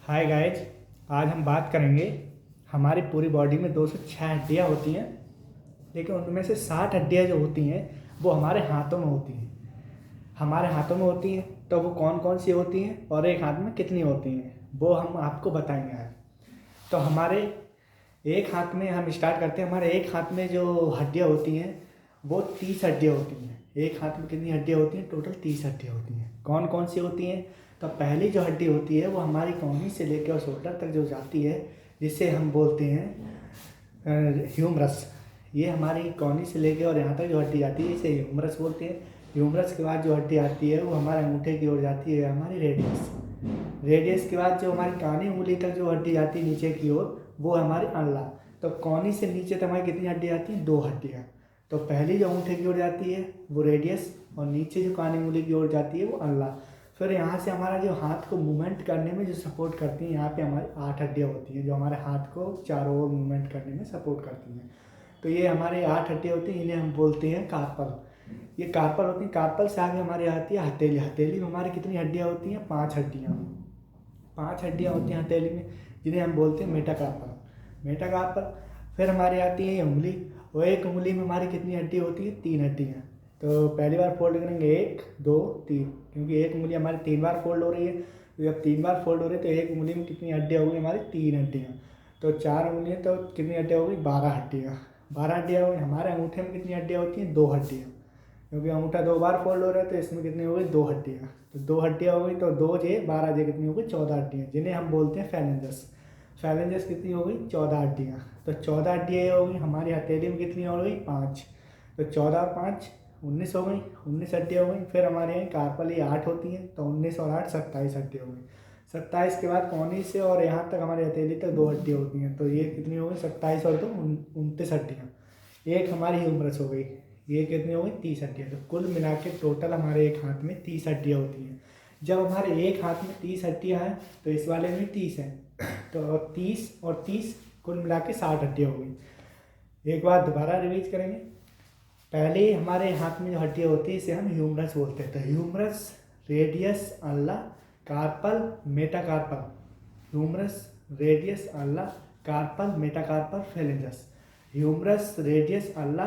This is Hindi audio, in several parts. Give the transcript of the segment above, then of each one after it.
हाय गाइज, आज हम बात करेंगे। हमारी पूरी बॉडी में 206 हड्डियाँ होती हैं, लेकिन उनमें से 60 हड्डियाँ जो होती हैं वो हमारे हाथों में होती हैं। हमारे हाथों में होती हैं तो वो कौन कौन सी होती हैं और एक हाथ में कितनी होती हैं वो हम आपको बताएंगे आज। तो हमारे एक हाथ में हम स्टार्ट करते हैं। हमारे एक हाथ में जो हड्डियाँ होती हैं वो 30 हड्डियाँ होती हैं। एक हाथ में कितनी हड्डियाँ होती हैं? टोटल 30 हड्डियाँ होती हैं। कौन कौन सी होती हैं? तो पहली जो हड्डी होती है वो हमारी कौनी से लेकर और शोल्डर तक जो जाती है, जिसे हम बोलते हैं ह्यूमरस। ये हमारी कौनी से लेकर और यहाँ तक जो हड्डी जाती है इसे ह्यूमरस बोलते हैं। ह्यूमरस के बाद जो हड्डी आती है वो हमारे अंगूठे की ओर जाती है, हमारी रेडियस। रेडियस के बाद जो हमारी कानी उंगली तक जो हड्डी जाती है नीचे की ओर वो हमारी अनला। तो कौनी से नीचे तक हमारी कितनी हड्डी आती हैं? 2 हड्डियाँ। तो पहली जो अंगूठे की ओर जाती है वो रेडियस और नीचे जो कानी उंगली की ओर जाती है वो अनला। फिर यहाँ से हमारा जो हाथ को मूवमेंट करने में जो सपोर्ट करती हैं, यहाँ पे हमारी 8 हड्डियाँ होती हैं जो हमारे हाथ को चारों ओर मूवमेंट करने में सपोर्ट करती हैं। तो ये हमारी 8 हड्डियाँ होती हैं, इन्हें हम बोलते हैं कार्पल। ये कार्पल होती हैं। कार्पल से आगे हमारी आती है हथेली। हथेली में हमारी कितनी हड्डियाँ होती हैं? 5 हड्डियाँ। 5 हड्डियाँ होती हैं हथेली में, जिन्हें हम बोलते हैं मेटाकार्पल। मेटाकार्पल। फिर हमारी आती है उंगली, और एक उंगली में हमारी कितनी हड्डी होती है? 3 हड्डियाँ। तो पहली बार फोल्ड करेंगे 1 2 3, क्योंकि एक उंगली हमारी 3 बार फोल्ड हो रही है। तो जब 3 बार फोल्ड हो रही है तो एक उंगली में कितनी हड्डियाँ होगी? हमारी 3 हड्डियाँ। तो 4 उंगलियाँ, तो कितनी हड्डियाँ होगी? 12 हड्डियाँ। 12 हड्डियाँ हो गई। हमारे अंगूठे में कितनी हड्डियाँ होती हैं? 2 हड्डियाँ, क्योंकि अंगूठा 2 बार फोल्ड हो रहा है तो इसमें कितनी हो गई? 2 हड्डियाँ। तो 2 हड्डियाँ हो गई, तो 2 जे 12 जे कितनी हो गई? 14 हड्डियाँ, जिन्हें हम बोलते हैं फैलेंजस। फैलेंजस कितनी हो गई? 14 हड्डियाँ। तो 14 हड्डियाँ हो गई। हमारी हथेली में कितनी हो गई? 5। तो 14 और 5 19 हो गई। 19 हड्डियाँ हो गई। फिर हमारे यहाँ कार्पल ये 8 होती हैं, तो 19 और 8 27 हड्डियाँ हो गई। 27 के बाद कौनी से और यहाँ तक हमारी हथेली तक 2 हड्डियाँ होती हैं, तो ये कितनी हो गई? 27 और 2 29 हड्डियाँ। एक हमारी ह्यूमरस हो गई। ये कितनी हो गई? 30 हड्डियाँ। तो कुल मिला के टोटल हमारे एक हाथ में 30 हड्डियाँ होती हैं। जब हमारे एक हाथ में 30 हड्डियाँ हैं तो इस वाले में 30 हैं, तो 30 और 30 कुल मिला के 60 हड्डियाँ हो गई। एक बार दोबारा रिवीज करेंगे। पहले हमारे हाथ में जो हड्डियाँ होती है इसे हम ह्यूमरस बोलते हैं। तो humerus, radius, ulna, carpal, metacarpal. Humerus, radius, ulna, carpal, metacarpal, phalanges. Humerus, radius, ulna,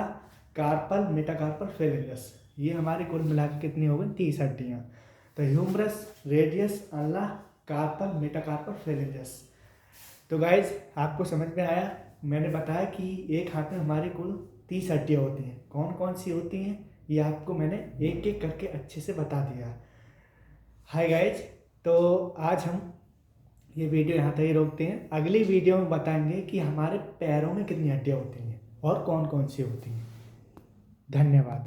carpal, metacarpal, phalanges. ये हमारी कुल मिला के कितनी हो गई? 30 हड्डियाँ। तो humerus, radius, ulna, carpal, metacarpal, phalanges. तो गाइज आपको समझ में आया? मैंने बताया कि एक हाथ में हमारी कुल 30 हड्डियाँ होती हैं। कौन कौन सी होती हैं ये आपको मैंने एक एक करके अच्छे से बता दिया। हाय गाइज, तो आज हम ये वीडियो यहाँ तक ही रोकते हैं। अगली वीडियो में बताएंगे कि हमारे पैरों में कितनी हड्डियाँ होती हैं और कौन कौन सी होती हैं। धन्यवाद।